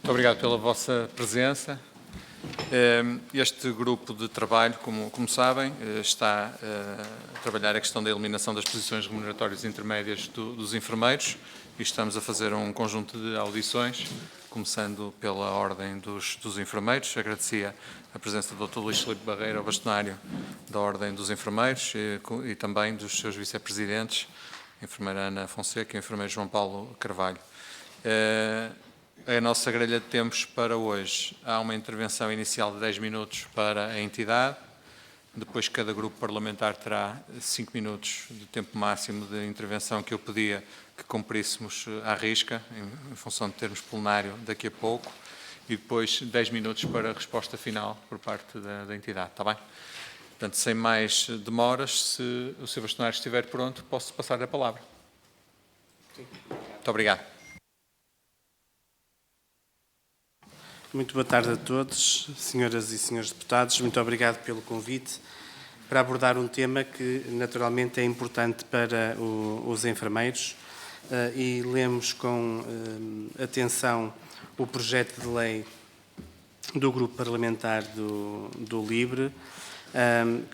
Muito obrigado pela vossa presença. Este grupo de trabalho, como sabem, está a trabalhar a questão da eliminação das posições remuneratórias intermédias dos enfermeiros e estamos a fazer um conjunto de audições, começando pela ordem dos enfermeiros. Agradecia a presença do Dr. Luís Filipe Barreira, o bastonário da Ordem dos Enfermeiros, e também dos seus vice-presidentes, a enfermeira Ana Fonseca e o enfermeiro João Paulo Carvalho. A nossa grelha de tempos para hoje: há uma intervenção inicial de 10 minutos para a entidade, depois cada grupo parlamentar terá 5 minutos de tempo máximo de intervenção, que eu pedia que cumpríssemos à risca, em função de termos plenário daqui a pouco, e depois 10 minutos para a resposta final por parte da entidade, está bem? Portanto, sem mais demoras, se o Sr. Bastonário estiver pronto, posso passar a palavra. Sim. Muito obrigado. Muito boa tarde a todos, senhoras e senhores deputados. Muito obrigado pelo convite para abordar um tema que naturalmente é importante para os enfermeiros, e lemos com atenção o projeto de lei do Grupo Parlamentar do LIVRE,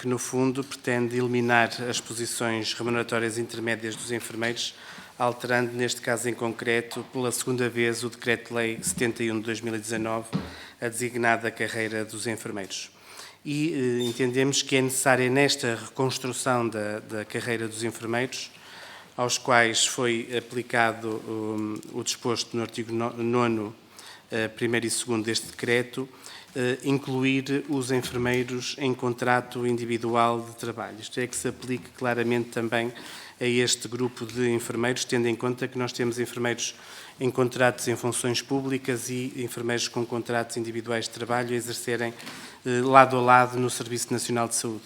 que no fundo pretende eliminar as posições remuneratórias intermédias dos enfermeiros, alterando, neste caso em concreto, pela segunda vez o Decreto-Lei 71 de 2019, a designada carreira dos enfermeiros. E entendemos que é necessária, nesta reconstrução da carreira dos enfermeiros, aos quais foi aplicado o disposto no artigo 9º, 1º e 2º deste decreto, incluir os enfermeiros em contrato individual de trabalho. Isto é, que se aplique claramente também a este grupo de enfermeiros, tendo em conta que nós temos enfermeiros em contratos em funções públicas e enfermeiros com contratos individuais de trabalho a exercerem lado a lado no Serviço Nacional de Saúde.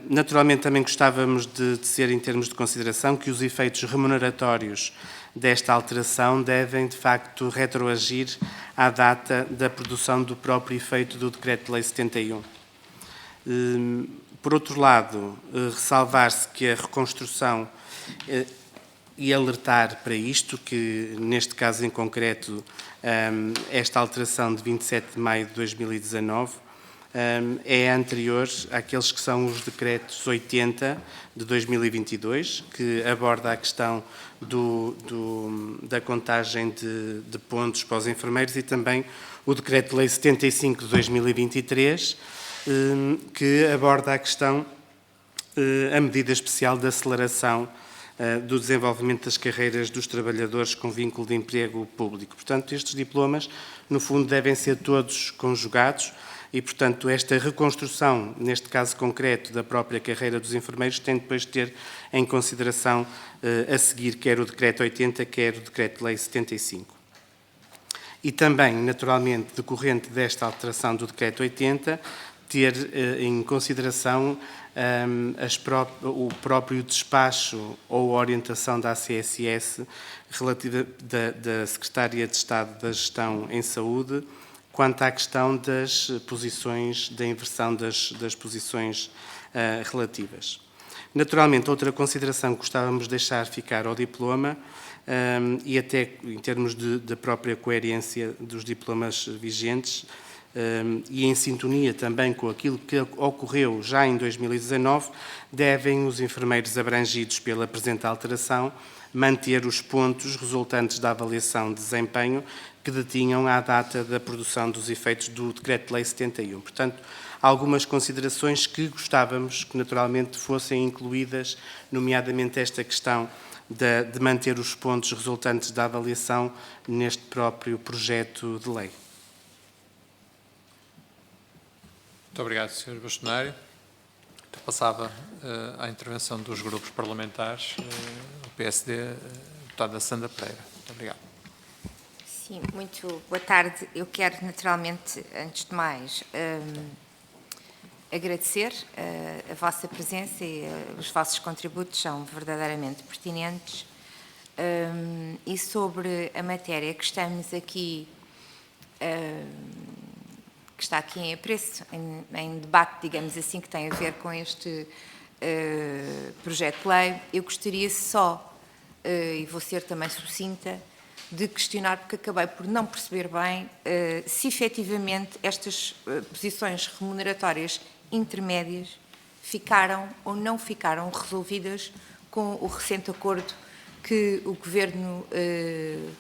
Naturalmente, também gostávamos de dizer, em termos de consideração, que os efeitos remuneratórios desta alteração devem, de facto, retroagir à data da produção do próprio efeito do Decreto-Lei 71. Por outro lado, ressalvar-se que a reconstrução e alertar para isto, que neste caso em concreto, esta alteração de 27 de maio de 2019, é anterior àqueles que são os decretos 80 de 2022, que aborda a questão da contagem de pontos para os enfermeiros, e também o Decreto-Lei 75 de 2023, que aborda a questão, a medida especial de aceleração do desenvolvimento das carreiras dos trabalhadores com vínculo de emprego público. Portanto, estes diplomas, no fundo, devem ser todos conjugados e, portanto, esta reconstrução, neste caso concreto, da própria carreira dos enfermeiros, tem depois de ter em consideração a seguir quer o Decreto 80, quer o Decreto-Lei 75. E também, naturalmente, decorrente desta alteração do Decreto 80, ter em consideração o próprio despacho ou orientação da ACSS relativa da Secretária de Estado da Gestão em Saúde, quanto à questão das posições, da inversão das posições relativas. Naturalmente, outra consideração que gostávamos de deixar ficar ao diploma, e até em termos da própria coerência dos diplomas vigentes, e em sintonia também com aquilo que ocorreu já em 2019, devem os enfermeiros abrangidos pela presente alteração manter os pontos resultantes da avaliação de desempenho que detinham à data da produção dos efeitos do Decreto-Lei 71. Portanto, algumas considerações que gostávamos que naturalmente fossem incluídas, nomeadamente esta questão de manter os pontos resultantes da avaliação neste próprio projeto de lei. Muito obrigado, Sr. Bastonário. Então, passava à intervenção dos grupos parlamentares. O PSD, a deputada Sandra Pereira. Muito obrigado. Sim, muito boa tarde. Eu quero, naturalmente, antes de mais, agradecer a vossa presença e os vossos contributos são verdadeiramente pertinentes. E sobre a matéria que estamos aqui que está aqui em apreço, em debate, digamos assim, que tem a ver com este projeto de lei, eu gostaria só, e vou ser também sucinta, de questionar, porque acabei por não perceber bem se efetivamente estas posições remuneratórias intermédias ficaram ou não ficaram resolvidas com o recente acordo que o Governo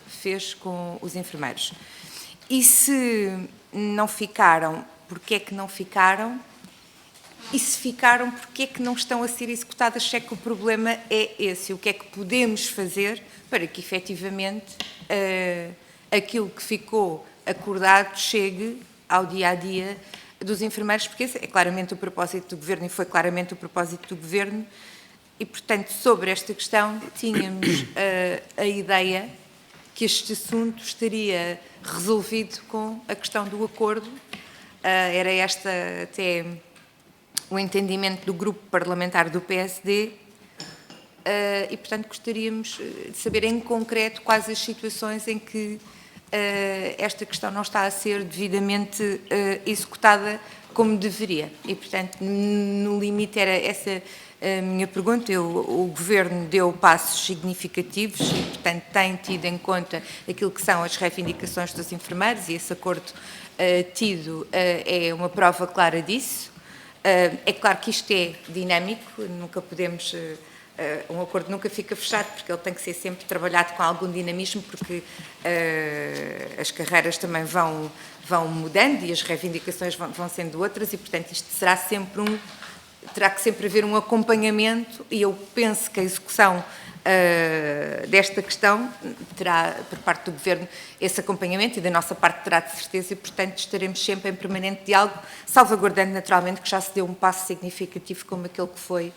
fez com os enfermeiros. E se não ficaram, porquê é que não ficaram? E se ficaram, porquê é que não estão a ser executadas, se é que o problema é esse? O que é que podemos fazer para que, efetivamente, aquilo que ficou acordado chegue ao dia-a-dia dos enfermeiros, porque esse é claramente o propósito do Governo e foi claramente o propósito do Governo. E, portanto, sobre esta questão, tínhamos a ideia que este assunto estaria resolvido com a questão do acordo. Era esta até o entendimento do grupo parlamentar do PSD e, portanto, gostaríamos de saber em concreto quais as situações em que esta questão não está a ser devidamente executada como deveria. E, portanto, no limite era essa a minha pergunta. O Governo deu passos significativos e, portanto, tem tido em conta aquilo que são as reivindicações dos enfermeiros e esse acordo tido é uma prova clara disso. É claro que isto é dinâmico, nunca podemos... um acordo nunca fica fechado, porque ele tem que ser sempre trabalhado com algum dinamismo, porque as carreiras também vão mudando e as reivindicações vão sendo outras e, portanto, isto será sempre terá que sempre haver um acompanhamento e eu penso que a execução desta questão terá, por parte do Governo, esse acompanhamento e da nossa parte terá de certeza e, portanto, estaremos sempre em permanente diálogo, salvaguardando naturalmente que já se deu um passo significativo como aquele que foi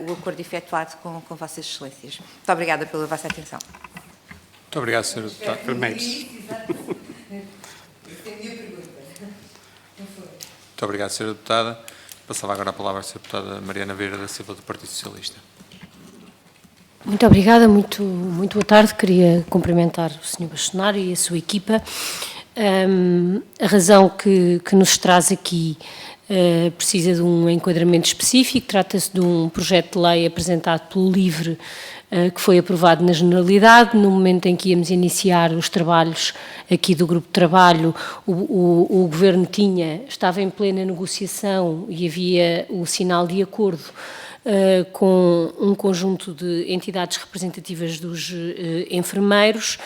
o acordo efetuado com Vossas Excelências. Muito obrigada pela vossa atenção. Muito obrigado, Sr. Deputado. Muito obrigado, Sra. Deputada. Passava agora a palavra à Sra. Deputada Mariana Vieira da Silva, do Partido Socialista. Muito obrigada, muito boa tarde. Queria cumprimentar o Sr. Bastonário e a sua equipa. A razão que nos traz aqui precisa de um enquadramento específico. Trata-se de um projeto de lei apresentado pelo LIVRE, que foi aprovado na Generalidade. No momento em que íamos iniciar os trabalhos aqui do grupo de trabalho, o Governo estava em plena negociação e havia o sinal de acordo com um conjunto de entidades representativas dos enfermeiros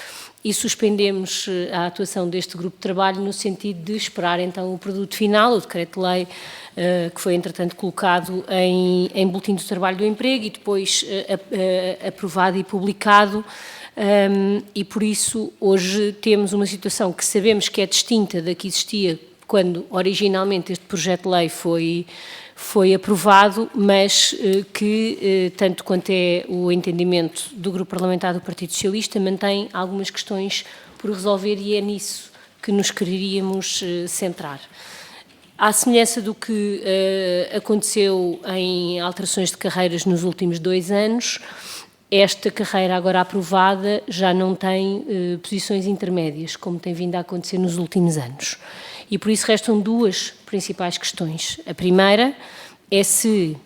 e suspendemos a atuação deste grupo de trabalho no sentido de esperar então o produto final, o decreto-lei, que foi entretanto colocado em boletim do trabalho do emprego e depois aprovado e publicado, e por isso hoje temos uma situação que sabemos que é distinta da que existia quando originalmente este projeto de lei foi aprovado, mas que, tanto quanto é o entendimento do Grupo Parlamentar do Partido Socialista, mantém algumas questões por resolver e é nisso que nos quereríamos centrar. À semelhança do que aconteceu em alterações de carreiras nos últimos 2 anos, esta carreira agora aprovada já não tem posições intermédias, como tem vindo a acontecer nos últimos anos. E por isso restam 2 principais questões. A primeira é se,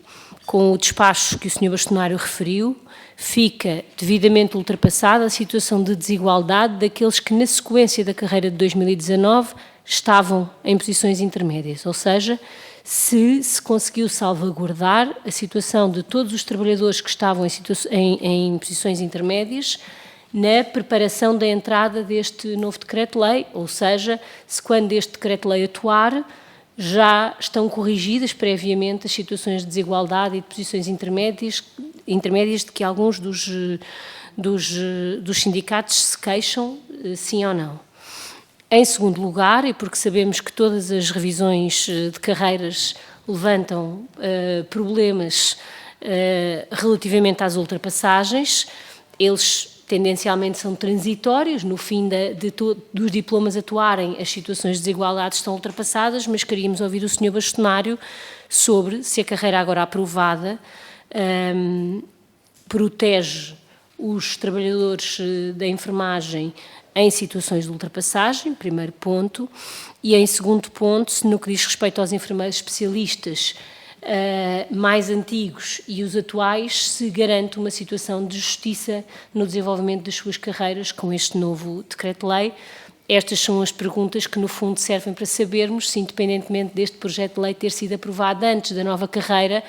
com o despacho que o Sr. Bastonário referiu, fica devidamente ultrapassada a situação de desigualdade daqueles que, na sequência da carreira de 2019, estavam em posições intermédias, ou seja, se conseguiu salvaguardar a situação de todos os trabalhadores que estavam em posições intermédias na preparação da entrada deste novo decreto-lei, ou seja, se quando este decreto-lei atuar, já estão corrigidas previamente as situações de desigualdade e de posições intermédias de que alguns dos sindicatos se queixam, sim ou não. Em segundo lugar, e porque sabemos que todas as revisões de carreiras levantam problemas relativamente às ultrapassagens, eles tendencialmente são transitórios, no fim dos diplomas atuarem, as situações de desigualdade estão ultrapassadas, mas queríamos ouvir o Sr. Bastonário sobre se a carreira agora aprovada protege os trabalhadores da enfermagem em situações de ultrapassagem, primeiro ponto, e em segundo ponto, se no que diz respeito aos enfermeiros especialistas, mais antigos e os atuais, se garante uma situação de justiça no desenvolvimento das suas carreiras com este novo decreto-lei. Estas são as perguntas que, no fundo, servem para sabermos se, independentemente deste projeto de lei ter sido aprovado antes da nova carreira,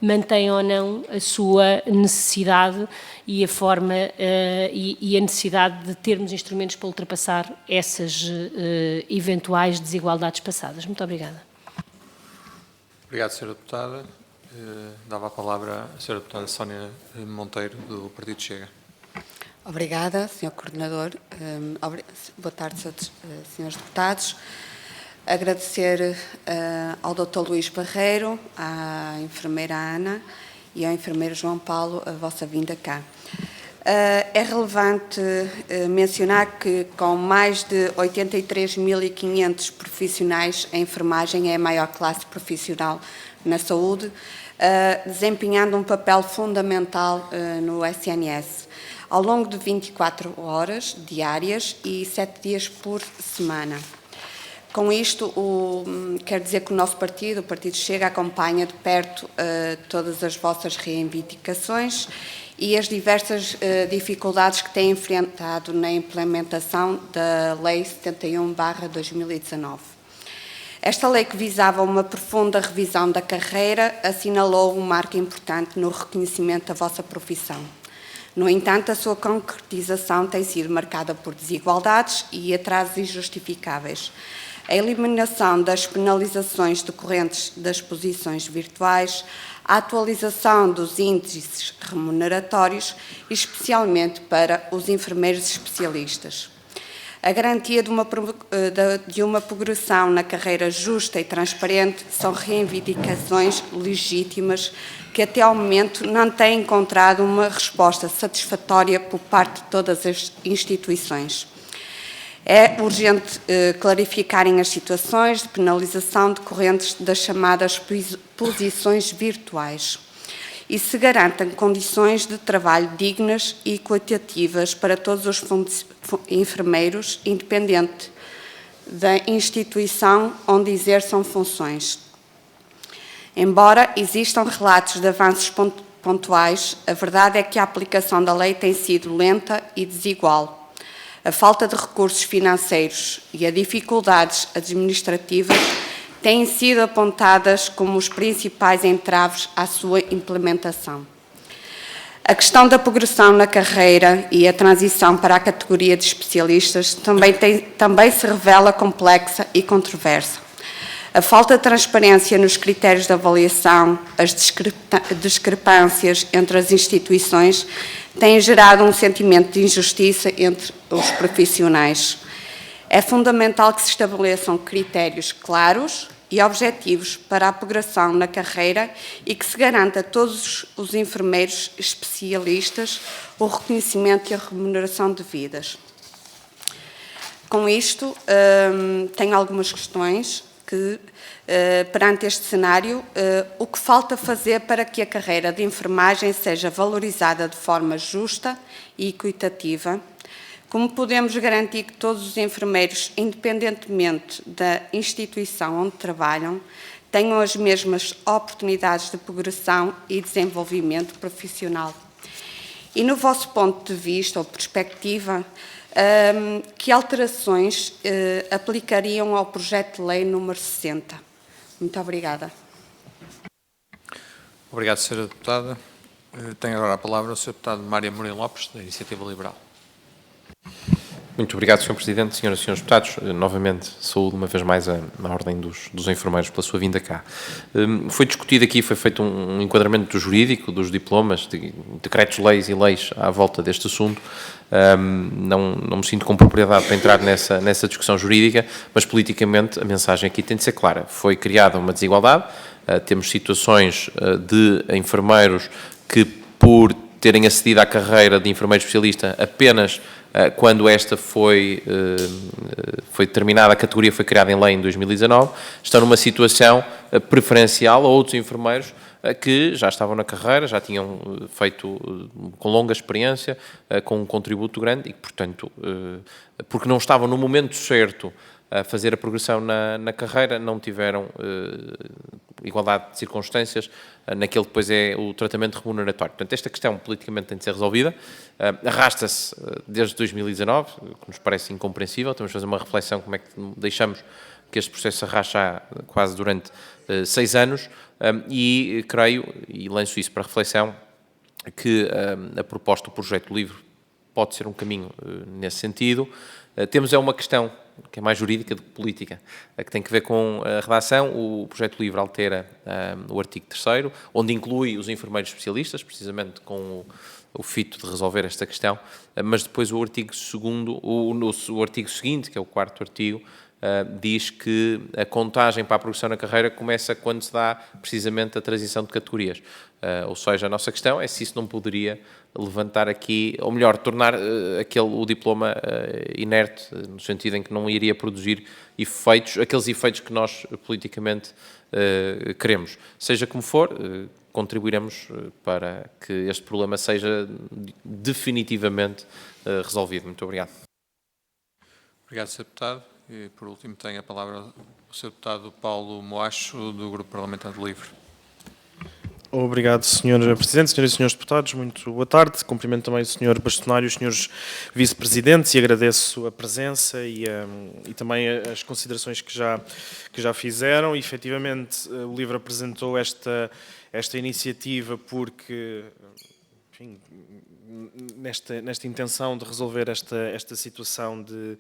mantém ou não a sua necessidade e a forma e a necessidade de termos instrumentos para ultrapassar essas eventuais desigualdades passadas. Muito obrigada. Obrigado, Sra. Deputada. Dava a palavra à Sra. Deputada Sónia Monteiro, do Partido Chega. Obrigada, Sr. Coordenador. Boa tarde, Srs. Deputados. Agradecer ao Dr. Luís Barreiro, à enfermeira Ana e ao enfermeiro João Paulo a vossa vinda cá. É relevante mencionar que, com mais de 83.500 profissionais, a enfermagem é a maior classe profissional na saúde, desempenhando um papel fundamental no SNS, ao longo de 24 horas diárias e 7 dias por semana. Com isto, quer dizer que o nosso partido, o Partido Chega, acompanha de perto todas as vossas reivindicações e as diversas dificuldades que têm enfrentado na implementação da Lei 71/2019. Esta lei, que visava uma profunda revisão da carreira, assinalou um marco importante no reconhecimento da vossa profissão. No entanto, a sua concretização tem sido marcada por desigualdades e atrasos injustificáveis. A eliminação das penalizações decorrentes das posições virtuais, a atualização dos índices remuneratórios, especialmente para os enfermeiros especialistas. A garantia de uma progressão na carreira justa e transparente são reivindicações legítimas que até ao momento não têm encontrado uma resposta satisfatória por parte de todas as instituições. É urgente clarificarem as situações de penalização decorrentes das chamadas posições virtuais e se garantam condições de trabalho dignas e equitativas para todos os enfermeiros, independente da instituição onde exerçam funções. Embora existam relatos de avanços pontuais, a verdade é que a aplicação da lei tem sido lenta e desigual. A falta de recursos financeiros e as dificuldades administrativas têm sido apontadas como os principais entraves à sua implementação. A questão da progressão na carreira e a transição para a categoria de especialistas também se revela complexa e controversa. A falta de transparência nos critérios de avaliação, as discrepâncias entre as instituições têm gerado um sentimento de injustiça entre os profissionais. É fundamental que se estabeleçam critérios claros e objetivos para a progressão na carreira e que se garanta a todos os enfermeiros especialistas o reconhecimento e a remuneração devidas. Com isto, tenho algumas questões que, perante este cenário, o que falta fazer para que a carreira de enfermagem seja valorizada de forma justa e equitativa? Como podemos garantir que todos os enfermeiros, independentemente da instituição onde trabalham, tenham as mesmas oportunidades de progressão e desenvolvimento profissional? E, no vosso ponto de vista ou perspectiva, que alterações aplicariam ao projeto de lei número 60? Muito obrigada. Obrigado, Sra. Deputada. Tenho agora a palavra o Sr. Deputado Mário Amorim Lopes, da Iniciativa Liberal. Muito obrigado, Sr. Presidente, Senhoras e Senhores Deputados. Novamente, saúdo uma vez mais na ordem dos enfermeiros pela sua vinda cá. Foi discutido aqui, foi feito um enquadramento jurídico dos diplomas, de decretos, leis e leis à volta deste assunto. Não me sinto com propriedade para entrar nessa discussão jurídica, mas politicamente a mensagem aqui tem de ser clara. Foi criada uma desigualdade, temos situações de enfermeiros que, por terem acedido à carreira de enfermeiro especialista apenas quando esta foi determinada, a categoria foi criada em lei em 2019, estão numa situação preferencial a outros enfermeiros que já estavam na carreira, já tinham feito com longa experiência, com um contributo grande e que, portanto, porque não estavam no momento certo a fazer a progressão na carreira, não tiveram igualdade de circunstâncias naquele que depois é o tratamento remuneratório. Portanto, esta questão politicamente tem de ser resolvida, arrasta-se desde 2019, que nos parece incompreensível, temos de fazer uma reflexão como é que deixamos que este processo se arrasta quase durante 6 anos, e creio, e lanço isso para reflexão, que a proposta do projeto LIVRE pode ser um caminho nesse sentido. Temos uma questão que é mais jurídica do que política, que tem que ver com a redação. O projeto LIVRE altera o artigo 3º, onde inclui os enfermeiros especialistas, precisamente com o fito de resolver esta questão, mas depois o artigo 2º, o artigo seguinte, que é o 4º artigo, diz que a contagem para a progressão na carreira começa quando se dá precisamente a transição de categorias. Ou seja, a nossa questão é se isso não poderia levantar aqui, ou melhor, tornar o diploma inerte, no sentido em que não iria produzir aqueles efeitos que nós politicamente queremos. Seja como for, contribuiremos para que este problema seja definitivamente resolvido. Muito obrigado. Obrigado, Sr. Deputado. E, por último, tem a palavra o Sr. Deputado Paulo Moacho, do Grupo Parlamentar do LIVRE. Obrigado, Sr. Presidente, Senhoras e Senhores Deputados, muito boa tarde. Cumprimento também o Sr. Bastonário e os Srs. Vice-Presidentes e agradeço a presença e também as considerações que já fizeram. E, efetivamente, o LIVRE apresentou esta iniciativa porque, enfim, nesta intenção de resolver esta situação de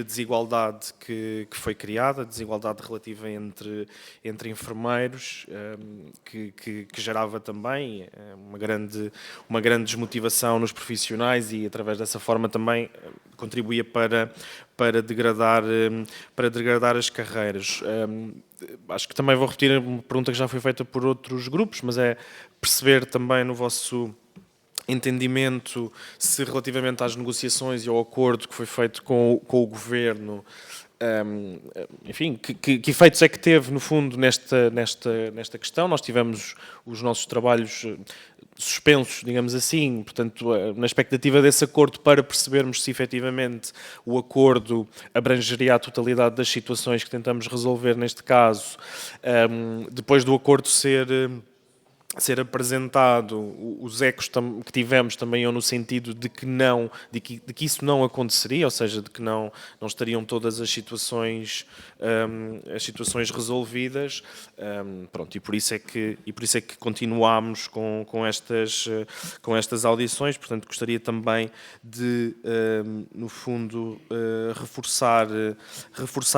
desigualdade que foi criada, desigualdade relativa entre enfermeiros, que gerava também uma grande desmotivação nos profissionais e, através dessa forma, também contribuía para degradar as carreiras. Acho que também vou repetir uma pergunta que já foi feita por outros grupos, mas é perceber também no vosso entendimento se, relativamente às negociações e ao acordo que foi feito com o Governo, enfim, que efeitos é que teve, no fundo, nesta questão. Nós tivemos os nossos trabalhos suspensos, digamos assim, portanto, na expectativa desse acordo, para percebermos se, efetivamente, o acordo abrangeria a totalidade das situações que tentamos resolver neste caso. Depois do acordo ser apresentado, os ecos que tivemos também iam no sentido de que isso não aconteceria, ou seja, de que não estariam todas as situações resolvidas. Pronto, e por isso é que continuámos com estas audições. Portanto, gostaria também de, no fundo, reforçar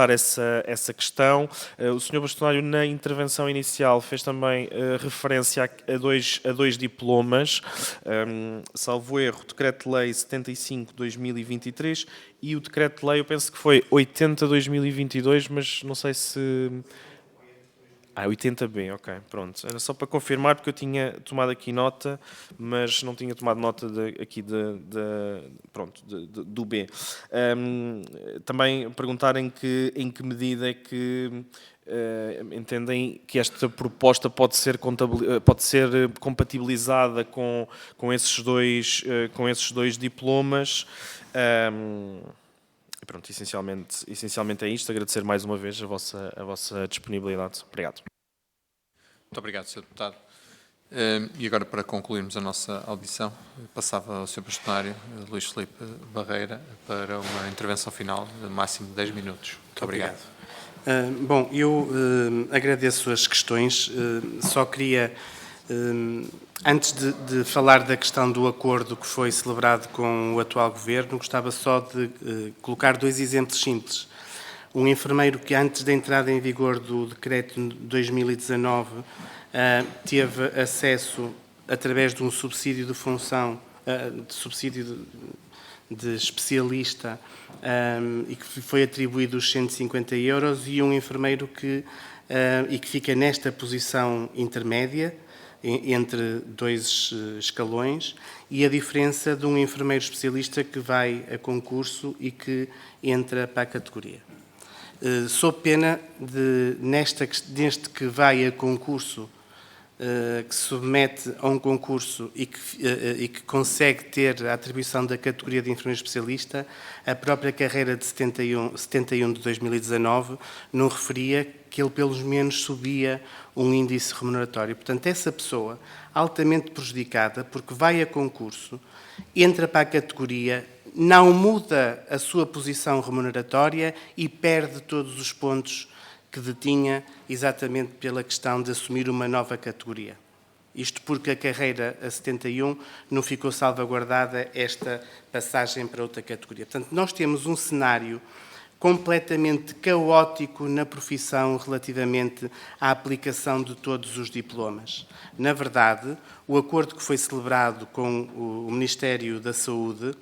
essa questão. O Sr. Bastonário, na intervenção inicial, fez também referência a dois diplomas, salvo erro, o Decreto-Lei 75/2023 e o Decreto-Lei, eu penso que foi 80/2022, mas não sei se... 80B, ok, pronto. Era só para confirmar, porque eu tinha tomado aqui nota, mas não tinha tomado nota do B. Também perguntar em que medida é que entendem que esta proposta pode ser compatibilizada com esses dois diplomas. Pronto, essencialmente é isto. Agradecer mais uma vez a vossa disponibilidade. Obrigado. Muito obrigado, Sr. Deputado. E agora, para concluirmos a nossa audição, passava ao Sr. Bastonário, Luís Filipe Barreira, para uma intervenção final de máximo de 10 minutos. Muito obrigado. Bom, eu agradeço as questões. Só queria, antes de falar da questão do acordo que foi celebrado com o atual Governo, gostava só de colocar 2 exemplos simples. Um enfermeiro que, antes da entrada em vigor do Decreto de 2019, teve acesso, através de um subsídio de função, de especialista, e que foi atribuído os 150 €, e um enfermeiro que fica nesta posição intermédia, entre 2 escalões, e a diferença de um enfermeiro especialista que vai a concurso e que entra para a categoria. Sob pena neste que vai a concurso, que se submete a um concurso e que consegue ter a atribuição da categoria de enfermeiro especialista, a própria carreira de 71 de 2019 não referia que ele pelo menos subia um índice remuneratório. Portanto, essa pessoa, altamente prejudicada, porque vai a concurso, entra para a categoria, não muda a sua posição remuneratória e perde todos os pontos que detinha exatamente pela questão de assumir uma nova categoria. Isto porque a carreira a 71 não ficou salvaguardada esta passagem para outra categoria. Portanto, nós temos um cenário completamente caótico na profissão relativamente à aplicação de todos os diplomas. Na verdade, o acordo que foi celebrado com o Ministério da Saúde,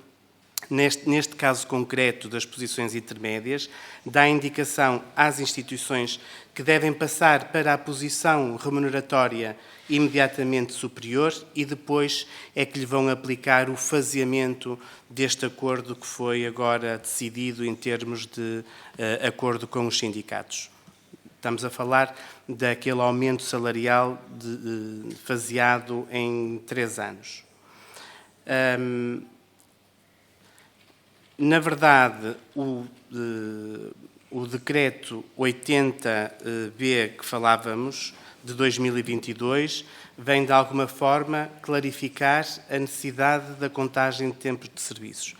neste caso concreto das posições intermédias, dá indicação às instituições que devem passar para a posição remuneratória imediatamente superior e depois é que lhe vão aplicar o faseamento deste acordo que foi agora decidido em termos de acordo com os sindicatos. Estamos a falar daquele aumento salarial faseado em 3 anos. Na verdade, o decreto 80B que falávamos, de 2022, vem de alguma forma clarificar a necessidade da contagem de tempos de serviços.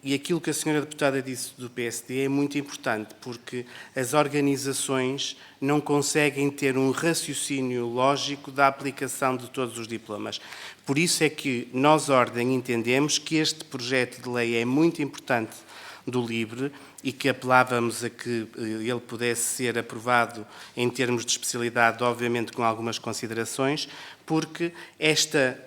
E aquilo que a senhora deputada disse do PSD é muito importante, porque as organizações não conseguem ter um raciocínio lógico da aplicação de todos os diplomas. Por isso é que nós, Ordem, entendemos que este projeto de lei é muito importante do LIVRE e que apelávamos a que ele pudesse ser aprovado em termos de especialidade, obviamente com algumas considerações, porque esta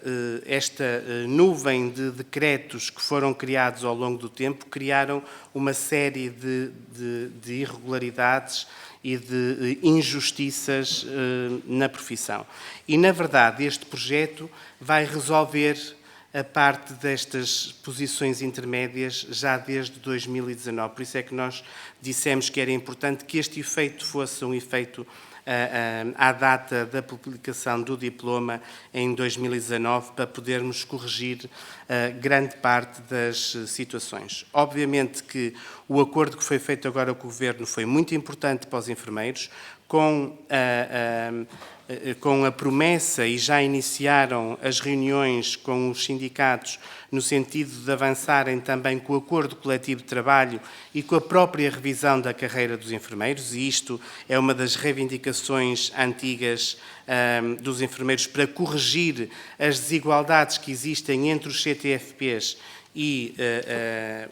nuvem de decretos que foram criados ao longo do tempo criaram uma série de irregularidades e de injustiças na profissão. E, na verdade, este projeto vai resolver a parte destas posições intermédias já desde 2019. Por isso é que nós dissemos que era importante que este efeito fosse um efeito à data da publicação do diploma em 2019, para podermos corrigir grande parte das situações. Obviamente que o acordo que foi feito agora com o Governo foi muito importante para os enfermeiros, com a promessa, e já iniciaram as reuniões com os sindicatos no sentido de avançarem também com o acordo coletivo de trabalho e com a própria revisão da carreira dos enfermeiros, e isto é uma das reivindicações antigas dos enfermeiros para corrigir as desigualdades que existem entre os CTFPs e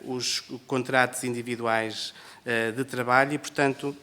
os contratos individuais de trabalho e, portanto,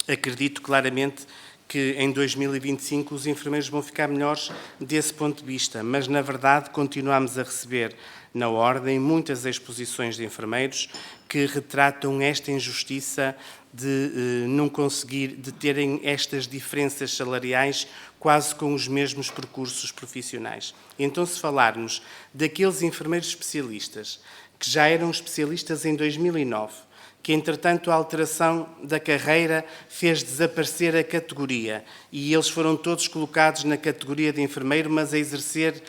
acredito claramente que em 2025 os enfermeiros vão ficar melhores desse ponto de vista, mas na verdade continuamos a receber na Ordem muitas exposições de enfermeiros que retratam esta injustiça de não conseguir, de terem estas diferenças salariais quase com os mesmos percursos profissionais. Então, se falarmos daqueles enfermeiros especialistas que já eram especialistas em 2009, que, entretanto, a alteração da carreira fez desaparecer a categoria e eles foram todos colocados na categoria de enfermeiro, mas a exercer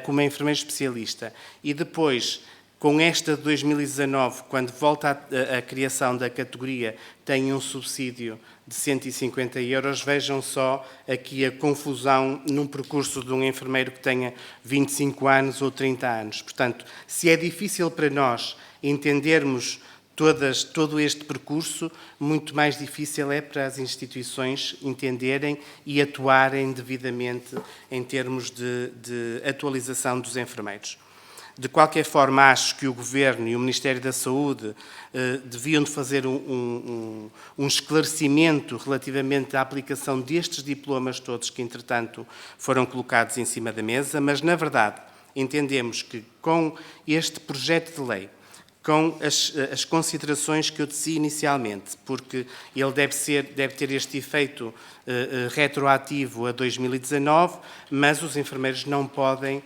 como enfermeiro especialista. E depois, com esta de 2019, quando volta a criação da categoria, tem um subsídio de 150 €, vejam só aqui a confusão num percurso de um enfermeiro que tenha 25 anos ou 30 anos. Portanto, se é difícil para nós entendermos todo este percurso, muito mais difícil é para as instituições entenderem e atuarem devidamente em termos de atualização dos enfermeiros. De qualquer forma, acho que o Governo e o Ministério da Saúde deviam de fazer um esclarecimento relativamente à aplicação destes diplomas todos que, entretanto, foram colocados em cima da mesa, mas, na verdade, entendemos que com este projeto de lei, com as considerações que eu teci inicialmente, porque ele deve ter este efeito retroativo a 2019, mas os enfermeiros não podem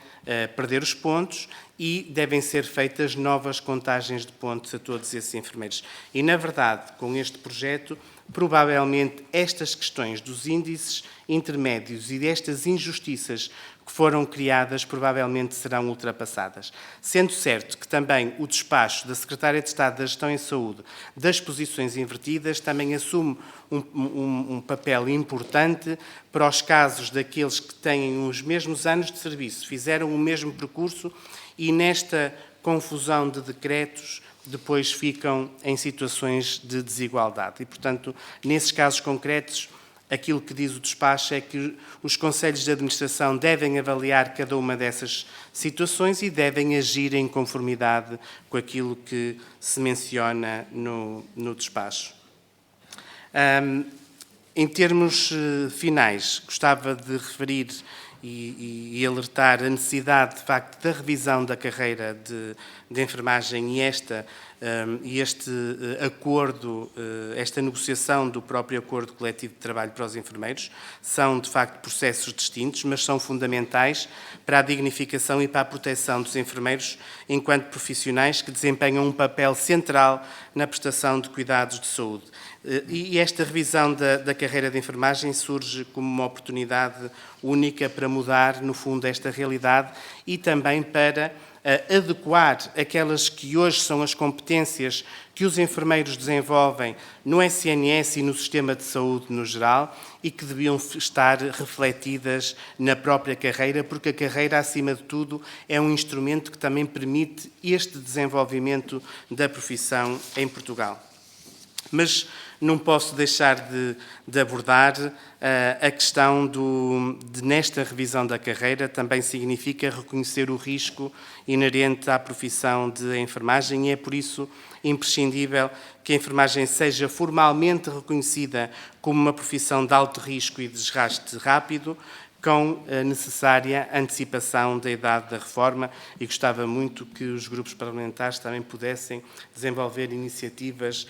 perder os pontos e devem ser feitas novas contagens de pontos a todos esses enfermeiros. E, na verdade, com este projeto, provavelmente estas questões dos índices intermédios e destas injustiças que foram criadas provavelmente serão ultrapassadas. Sendo certo que também o despacho da Secretária de Estado da Gestão em Saúde das posições invertidas também assume um papel importante para os casos daqueles que têm os mesmos anos de serviço, fizeram o mesmo percurso e nesta confusão de decretos depois ficam em situações de desigualdade. E, portanto, nesses casos concretos, aquilo que diz o despacho é que os conselhos de administração devem avaliar cada uma dessas situações e devem agir em conformidade com aquilo que se menciona no despacho. Em termos finais, gostava de referir e alertar a necessidade, de facto, da revisão da carreira de enfermagem e este acordo, esta negociação do próprio acordo coletivo de trabalho para os enfermeiros são, de facto, processos distintos, mas são fundamentais para a dignificação e para a proteção dos enfermeiros enquanto profissionais que desempenham um papel central na prestação de cuidados de saúde. E esta revisão da carreira de enfermagem surge como uma oportunidade única para mudar, no fundo, esta realidade e também para adequar aquelas que hoje são as competências que os enfermeiros desenvolvem no SNS e no sistema de saúde no geral e que deviam estar refletidas na própria carreira, porque a carreira, acima de tudo, é um instrumento que também permite este desenvolvimento da profissão em Portugal. Mas não posso deixar de abordar a questão de, nesta revisão da carreira, também significa reconhecer o risco inerente à profissão de enfermagem e é por isso imprescindível que a enfermagem seja formalmente reconhecida como uma profissão de alto risco e desgaste rápido, com a necessária antecipação da idade da reforma e gostava muito que os grupos parlamentares também pudessem desenvolver iniciativas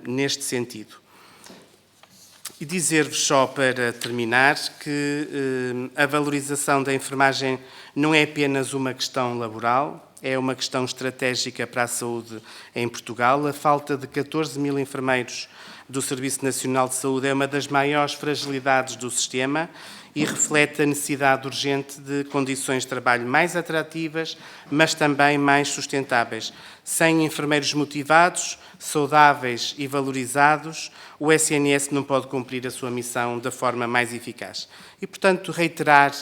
neste sentido. E dizer-vos só para terminar que a valorização da enfermagem não é apenas uma questão laboral, é uma questão estratégica para a saúde em Portugal. A falta de 14 mil enfermeiros do Serviço Nacional de Saúde é uma das maiores fragilidades do sistema e reflete a necessidade urgente de condições de trabalho mais atrativas, mas também mais sustentáveis. Sem enfermeiros motivados, saudáveis e valorizados, o SNS não pode cumprir a sua missão da forma mais eficaz. E, portanto, reiterar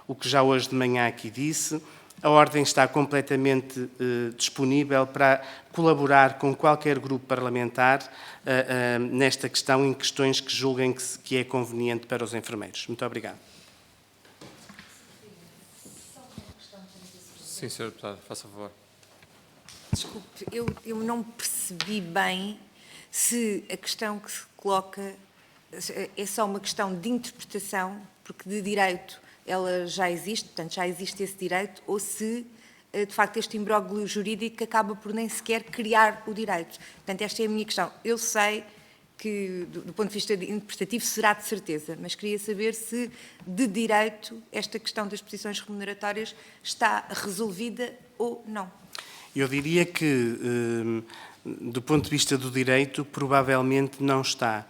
o que já hoje de manhã aqui disse, a Ordem está completamente disponível para colaborar com qualquer grupo parlamentar nesta questão, em questões que julguem que é conveniente para os enfermeiros. Muito obrigado. Sim, Sr. Deputado, faça favor. Desculpe, eu não percebi bem se a questão que se coloca é só uma questão de interpretação, porque de direito ela já existe, portanto já existe esse direito, ou se, de facto, este imbróglio jurídico acaba por nem sequer criar o direito. Portanto, esta é a minha questão. Eu sei que, do ponto de vista interpretativo, será de certeza, mas queria saber se, de direito, esta questão das posições remuneratórias está resolvida ou não. Eu diria que, do ponto de vista do direito, provavelmente não está.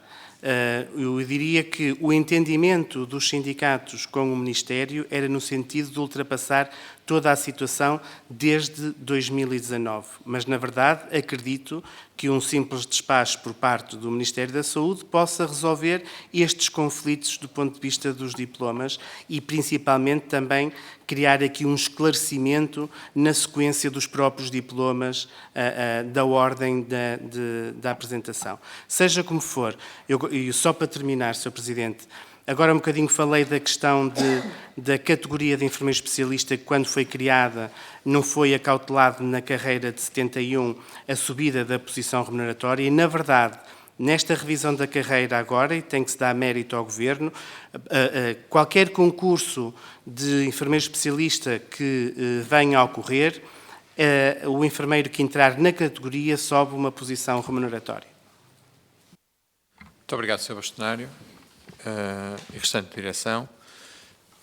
Eu diria que o entendimento dos sindicatos com o Ministério era no sentido de ultrapassar toda a situação desde 2019. Mas, na verdade, acredito que um simples despacho por parte do Ministério da Saúde possa resolver estes conflitos do ponto de vista dos diplomas e, principalmente, também criar aqui um esclarecimento na sequência dos próprios diplomas da ordem da apresentação. Seja como for, e só para terminar, Sr. Presidente, agora um bocadinho falei da questão da categoria de enfermeiro especialista que, quando foi criada, não foi acautelado na carreira de 71 a subida da posição remuneratória e, na verdade, nesta revisão da carreira agora, e tem que se dar mérito ao Governo, qualquer concurso de enfermeiro especialista que venha a ocorrer, o enfermeiro que entrar na categoria sobe uma posição remuneratória. Muito obrigado, Sr. Bastonário e restante direção.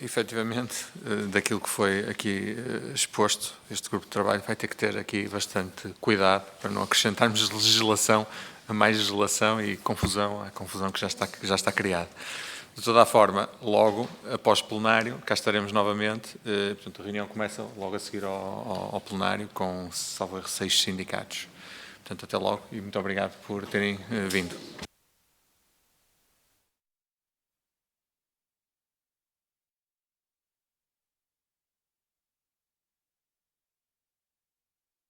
Efetivamente, daquilo que foi aqui exposto, este grupo de trabalho vai ter que ter aqui bastante cuidado para não acrescentarmos legislação a mais legislação e confusão, a confusão que já está criada. De toda a forma, logo após o plenário, cá estaremos novamente. Portanto, a reunião começa logo a seguir ao plenário com, salvo erro, 6 sindicatos. Portanto, até logo e muito obrigado por terem vindo.